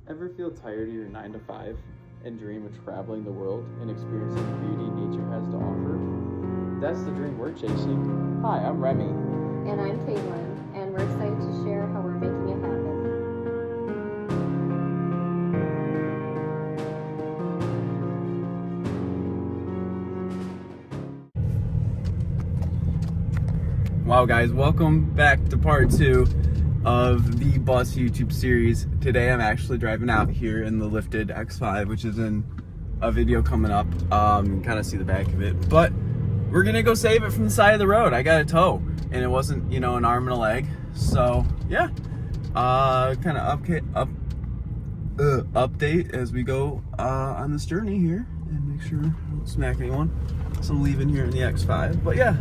Ever feel tired of your 9 to 5 and dream of traveling the world and experiencing the beauty nature has to offer? That's the dream we're chasing. Hi, I'm Remy. And I'm Caitlin, and we're excited to share how we're making it happen. Wow guys, welcome back to part 2 of the bus YouTube series. Today I'm actually driving out here in the lifted X5, which is in a video coming up. You can kind of see the back of it, but we're gonna go save it from the side of the road. I got a tow and it wasn't, an arm and a leg. So yeah, kind of update as we go on this journey here and make sure I don't smack anyone. So I'm leaving here in the X5, but yeah.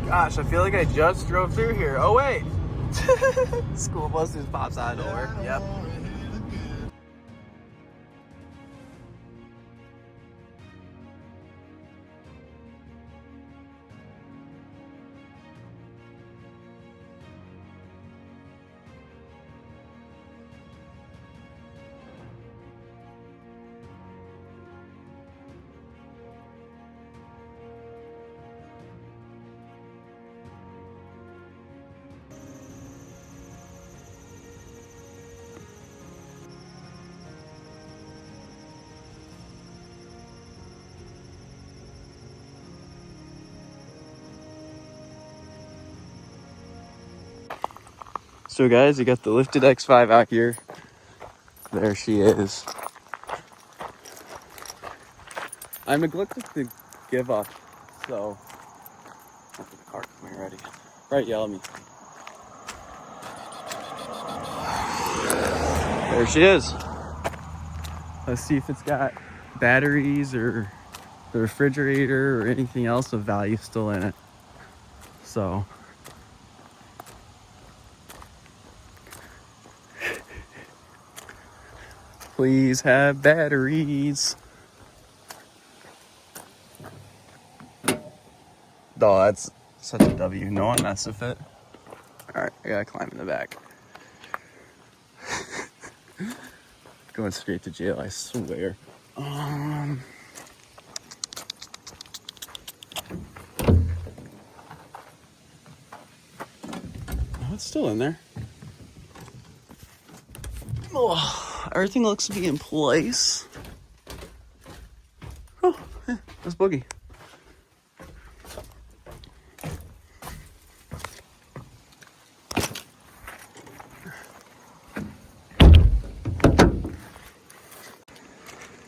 Gosh, I feel like I just drove through here. Oh wait, school bus just pops out of nowhere. Yep. So guys, you got the lifted X5 out here. There she is. I neglected to give up, so the car coming right again. Right, yell at me. There she is. Let's see if it's got batteries or the refrigerator or anything else of value still in it. So please have batteries. Oh, that's such a W. No one mess with it. Alright, I gotta climb in the back. Going straight to jail, I swear. Oh, it's still in there. Oh, everything looks to be in place. Oh, yeah, that's Boogie.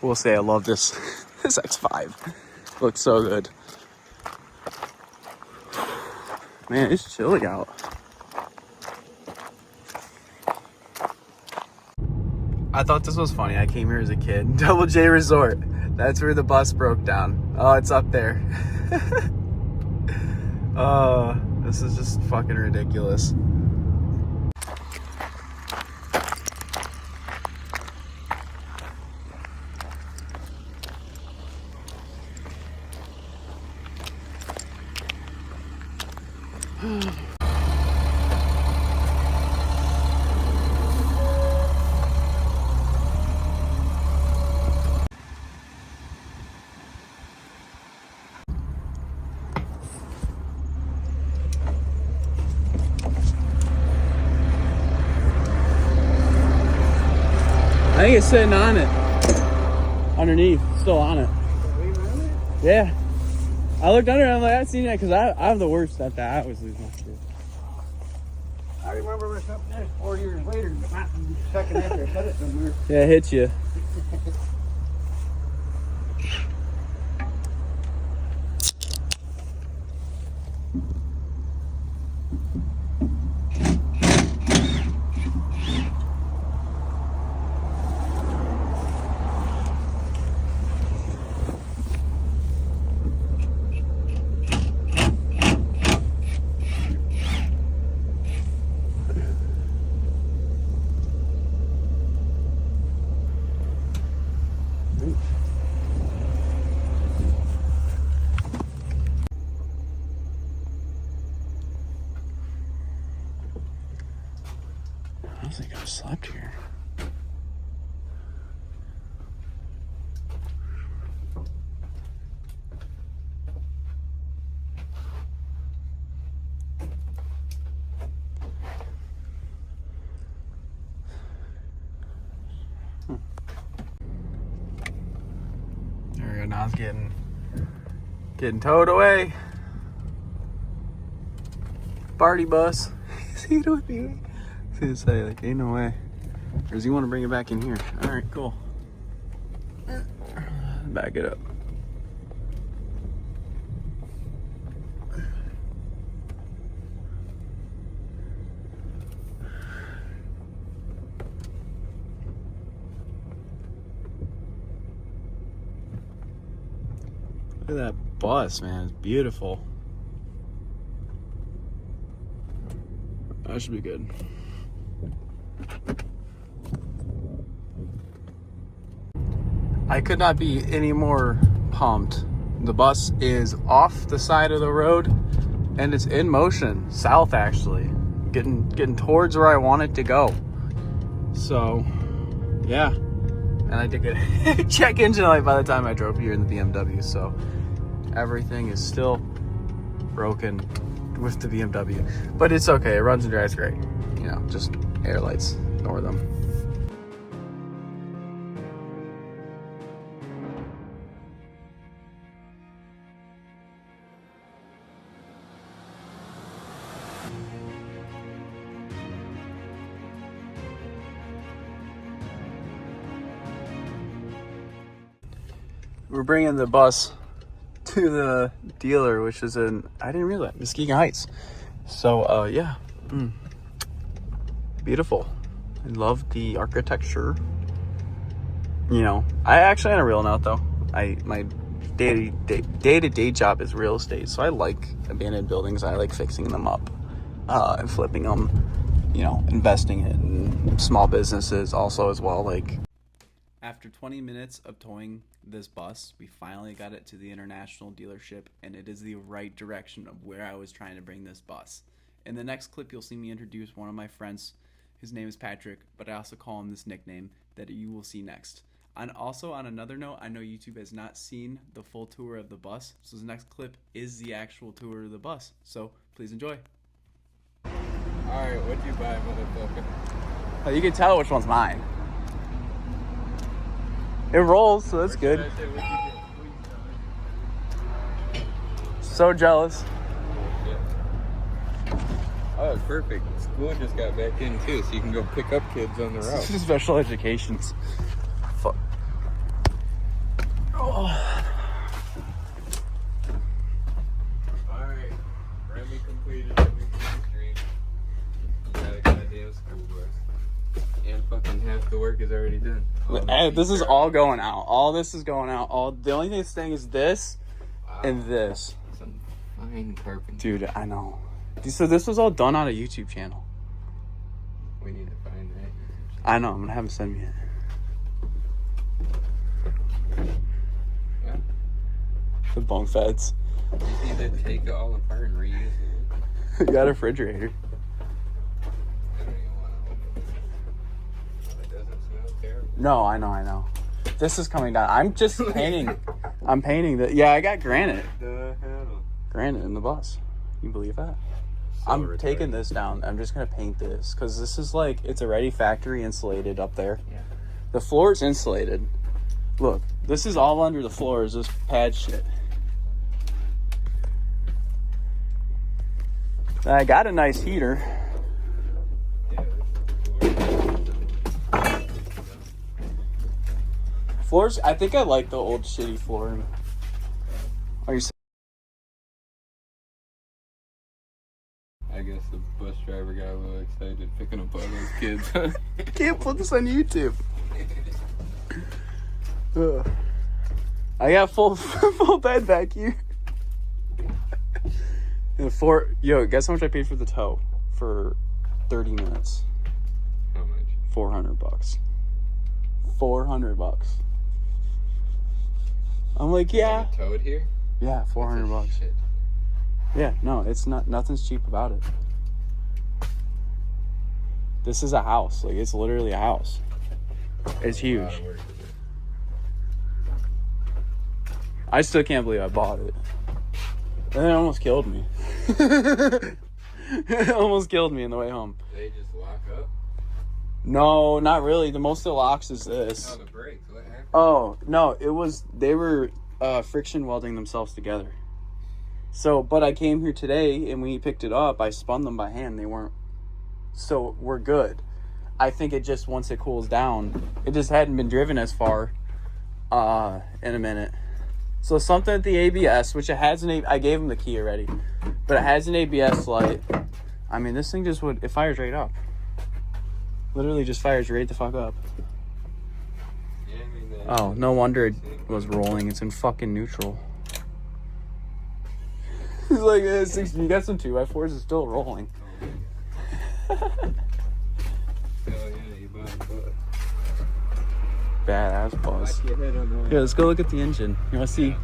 We'll say I love this this X5. Looks so good. Man, it's chilly out. I thought this was funny. I came here as a kid. Double J Resort. That's where the bus broke down. Oh, it's up there. This is just fucking ridiculous. I think it's sitting on it. Underneath, still on it. Yeah. I looked under and I'm like, I've seen that because I'm the worst at that. I always lose my shit. I remember something there 4 years later, not checking after I said it somewhere. Yeah, it hits you. I don't think I've slept here. There we go. Now it's getting towed away. Party bus. See it with me. See it say like, ain't no way. Or does he want to bring it back in here? All right, cool. Back it up. Look at that bus, man. It's beautiful. That should be good. I could not be any more pumped. The bus is off the side of the road and it's in motion, south actually, getting towards where I want it to go. So, yeah. And I did get a check engine light by the time I drove here in the BMW, so everything is still broken with the BMW. But it's okay, it runs and drives great. You know, just air lights, ignore them. We're bringing the bus to the dealer, which is in, I didn't realize, Muskegon Heights. So, yeah. Beautiful. I love the architecture. You know, I actually, on a real note though, my day-to-day job is real estate. So I like abandoned buildings. I like fixing them up and flipping them, you know, investing in small businesses also as well. Like, after 20 minutes of towing this bus, we finally got it to the international dealership, and it is the right direction of where I was trying to bring this bus. In the next clip, you'll see me introduce one of my friends. His name is Patrick, but I also call him this nickname that you will see next. And also, on another note, I know YouTube has not seen the full tour of the bus, so the next clip is the actual tour of the bus. So please enjoy. Alright, what'd you buy, motherfucker? Oh, you can tell which one's mine. It rolls, so that's good. So jealous. Oh, it's perfect. School just got back in too, so you can go pick up kids on the route. Special educations. Fuck. Oh. Alright, Remy completed everything stream. You got a goddamn school bus. And fucking half the work is already done. This is all going out. All this is going out. The only thing staying is this and this. Some fine carpentry. Dude, I know. So this was all done on a YouTube channel. We need to find that. I know. I'm gonna have him send me it. Yeah. The bunk feds. You need to take it all apart and reuse it. You got a refrigerator. I don't even want to open it. It doesn't smell terrible. No, I know. This is coming down. I'm just painting. I'm painting the. Yeah, I got granite. The hell? Granite in the bus. Can you believe that? I'm taking this down. I'm just gonna paint this because this is like, it's already factory insulated up there. Yeah. The floor is insulated. Look, this is all under the floor is this pad shit. I got a nice heater. Floors, I think I like the old shitty floor. Are you? I guess the bus driver got a little excited picking up all those kids. Can't put this on YouTube. Ugh. I got full bed back here. And yo, guess how much I paid for the tow for 30 minutes? How much? $400. $400. I'm like, yeah. Towed here? Yeah, 400 bucks. Shit. Yeah, no, it's not. Nothing's cheap about it. This is a house. Like, it's literally a house. It's huge. A lot of work to do. I still can't believe I bought it. And it almost killed me. It almost killed me on the way home. They just lock up? No, not really. The most it locks is this. Oh, the brakes. What happened? Oh, no, they were friction welding themselves together. So, but I came here today and when you picked it up, I spun them by hand. They weren't. So we're good. I think it just, once it cools down, it just hadn't been driven as far in a minute. So something at the ABS, which it has I gave him the key already, but it has an ABS light. I mean, this thing just it fires right up. Literally just fires right the fuck up. Yeah, I mean, Oh, no wonder it was rolling. It's in fucking neutral. It's like, you got some 2x4s, it's still rolling. Hell yeah, you bought a bus. Badass buzz. Knock your head on the way. Yeah, let's go look at the engine. You want to see?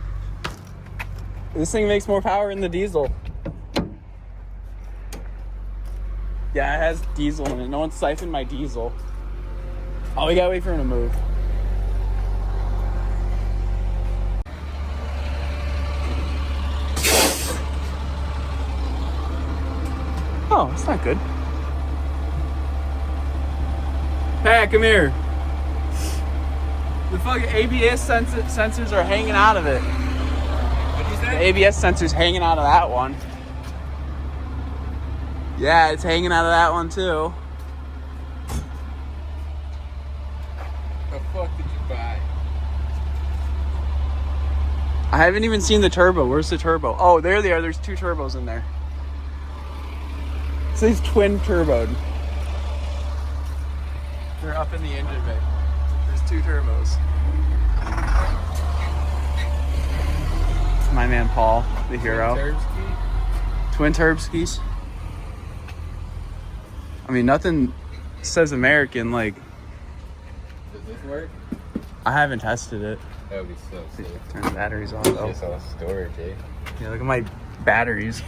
This thing makes more power than the diesel. Yeah, it has diesel in it. No one siphoned my diesel. Oh, we gotta wait for him to move. Oh, that's not good. Hey, come here. The fucking ABS sensors are hanging out of it. What'd you The say? ABS sensor's hanging out of that one. Yeah, it's hanging out of that one too. The fuck did you buy? I haven't even seen the turbo. Where's the turbo? Oh, there they are. There's 2 turbos in there. So these twin turboed. They're up in the engine bay. There's 2 turbos. My man Paul, the hero. Turbski? Twin turb skis. I mean, nothing says American like. Does this work? I haven't tested it. That would be so sick. Turn the batteries on It's though. just all storage, eh? Yeah, look at my batteries.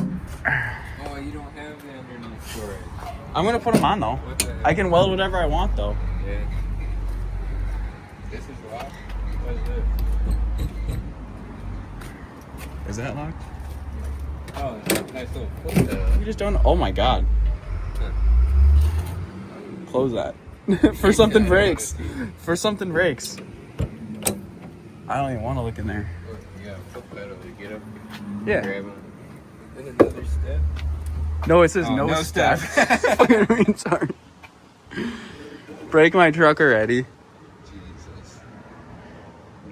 Oh, you don't have the underneath storage. I'm gonna put them on though. What the hell? I can weld whatever I want though. Yeah. This is locked? What is this? Is that locked? Oh, it's a nice little foot. You just don't. Oh my god. Close that. For something breaks. For something breaks. I don't even want to look in there. You got a foot pedal to get up. Yeah. Grab them. Then another step. No, it says Oh, no, no step. step. Fucking retard. Break my truck already. Jesus.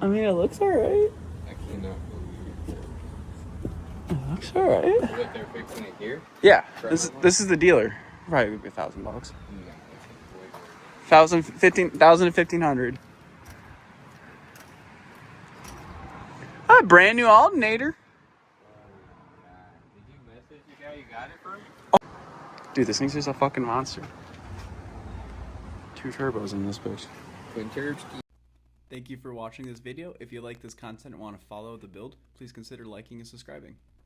I mean, it looks alright. I cannot believe it. It looks alright. What, they're fixing it here? Yeah. This is the dealer. Probably be $1,000. No, that's way more. 1,000 to 1,500. A brand new alternator. Did you message the guy you got it from? Dude, this thing's just a fucking monster. 2 turbos in this bitch. Twin turbs. Thank you for watching this video. If you like this content and want to follow the build, please consider liking and subscribing.